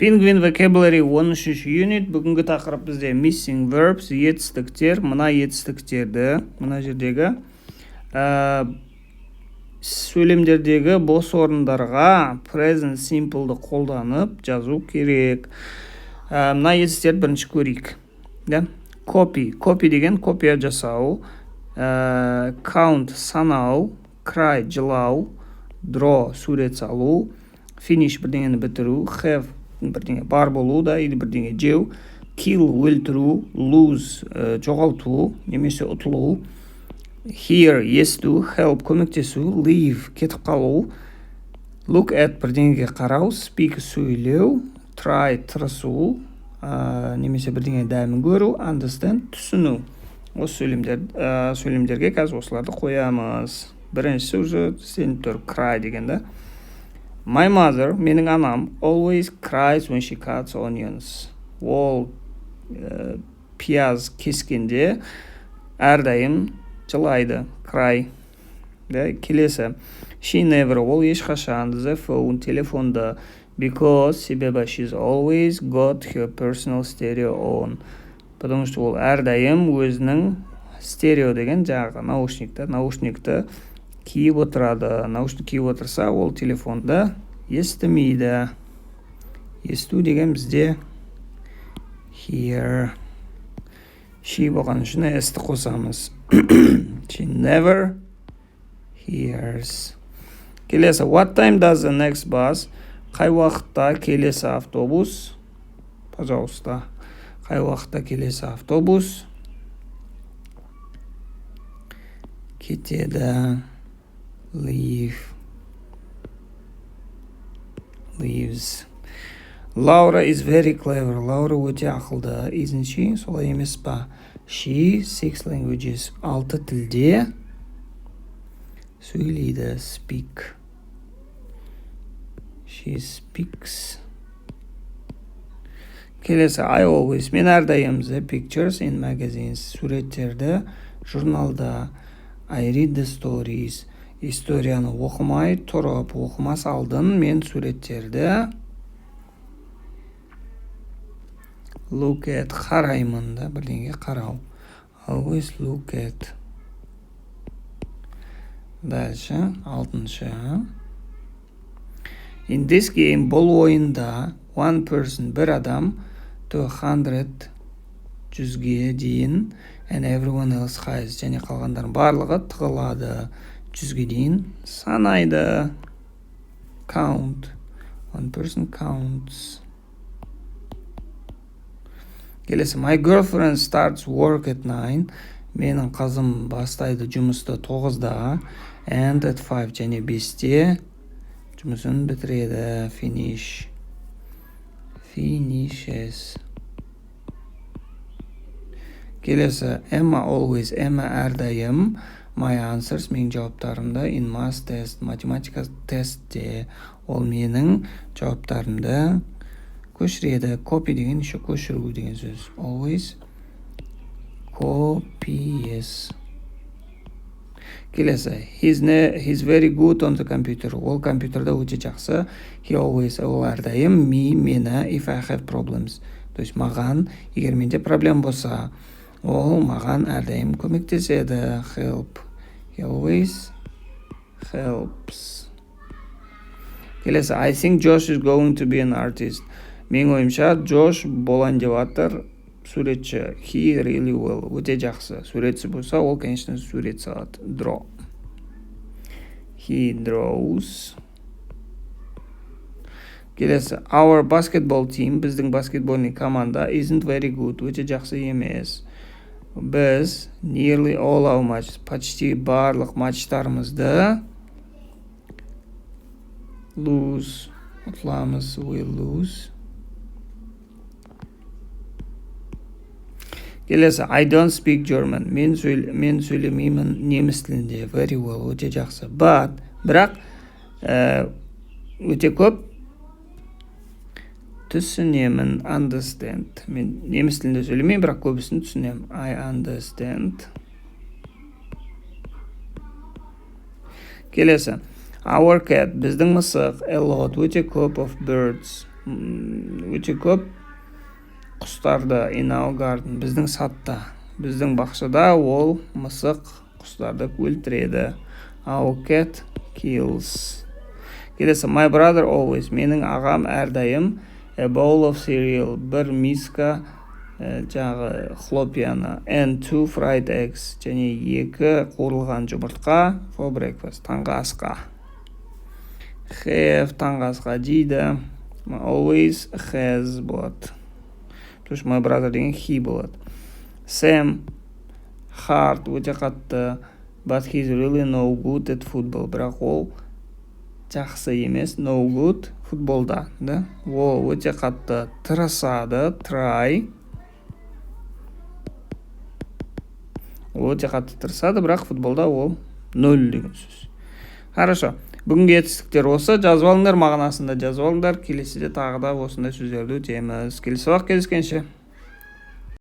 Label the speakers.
Speaker 1: Penguin vocabulary 13 unit. Бүгінгі тақырып бізде missing verbs, етістіктер. Мына етістіктерді, мына жердегі сөйлемдердегі бос орындарға present simple'ды қолданып жазу керек. Мына етістіктерді бірінші көрейік. Copy деген копия жасау, count санау, cry жылау, draw сурет салу, finish бірдеңені бітіру, have бірдеңе бар болу да или бірдеңе жеу, kill өлтіру, lose жоғалту немесе ұтылу, hear есту, help көмектесу, leave кетіп қалу, look at бірдеңеге қарау, speak сөйлеу, try тырысу, немесе бірдеңе дәмін көру, understand түсіну. Осы сөйлемдерге қазір осыларды қоямыз. Біріншісі уже сеніп тұр, cry деген да. My mother, менің анам, always cries when she cuts onions. Ол пияз кескенде әрдайым жылайды, cry. Келесі, she never, ол ешқашан, the phone, телефонды, because себебі she's always got her personal stereo on. Потому что ол әрдайым өзінің стерео деген жаңағы наушникті киіп отырады. Наушник киіп отырса, ол телефонда естімейді. Есту деген бізде hear. She болған үшін s-ті қосамыз. She never hears. Келесі, what time does the next bus? Қай уақытта келесі автобус? Пожалуйста. Қай уақытта келесі автобус кетеді? Leaves. Laura is very clever. Laura өте ақылды. Isn't she? Солай емес па? She 6 languages. 6 тілде сөйлейді. Speak. She speaks. Келесі, I always. Мен әрдайым the pictures in magazines. Суреттерді журналда. I read the stories. Историяны оқымай тұрып, оқымас алдын мен суреттерді look at, қараймын да, бірдеңе қарау. Always look at. Дальше, 6. In this game, бұл ойында one person, бір адам, 200, 100-ге дейін, and everyone else hides, және қалғандардың барлығы тығылады. 100-ге дейін санайды. Count. One person counts. Келесі, my girlfriend starts work at 9. Менің қызым бастайды жұмысты 9-да. And at 5, және 5-те жұмысын бітіреді. Finish. Finishes. Келесі, Emma always. Emma әрдайым. My answers, менің жауаптарымды in math test, математика тестте. Ол менің жауаптарымды көшіреді. Copy деген еще көшіру деген сөз. Always copies. Келесі, he's very good on the computer. Ол компьютерда өте жақсы. He always, ол әрдайым, мені, if I have problems. То есть маған, егер менде проблем болса, ол маған әрдайым көмектеседі. Help. He always helps. Келесі, I think Josh is going to be an artist. Мен ойымша, Josh болайын деп жатыр, суретші. He really will. Өте жақсы. Суретші болса, ол, конечно, сурет салады. Draw. He draws. Келесі, our basketball team, біздің баскетбольный команда, isn't very good. Өте жақсы емес. Біз nearly all our matches, почти барлық матчтарымызды lose, ұтыламыз, we lose. Келесі, I don't speak German. Мен сөйлемеймін неміс тілінде. Very well, өте жақсы. Бірақ өте көп түсінемін, understand. Мен неміс тілінде сөйлемеймін, бірақ көбісін түсінемін. I understand. Келесі, our cat, біздің мысық, a lot, өте көп of birds. өте көп құстарды in our garden, біздің садта, біздің бақшада ол мысық құстарды өлтіреді. Our cat kills. Келесі, my brother always, менің ағам әрдайым a bowl of cereal, бір миска жағы хлопьяны, and 2 fried eggs, және 2 қуырылған жұмыртқа for breakfast, таңғы асқа. Have, таңғы асқа жейді, always has болады. То есть my brother деген he болады. Sam, hard, өте қатты, but he's really no good at football, бірақ ол жақсы емес, no good футболда, да? Ол өте қатты тырысады, try. Ол өте қатты тырысады, бірақ футболда ол 0 деген сөз. Хорошо. Бүгінгі жетістіктер осы. Жазып алыңдар, мағынасында жазып алыңдар. Келесіде тағы да осындай сөздерді өтеміз. Келесі уақыт кездескенше.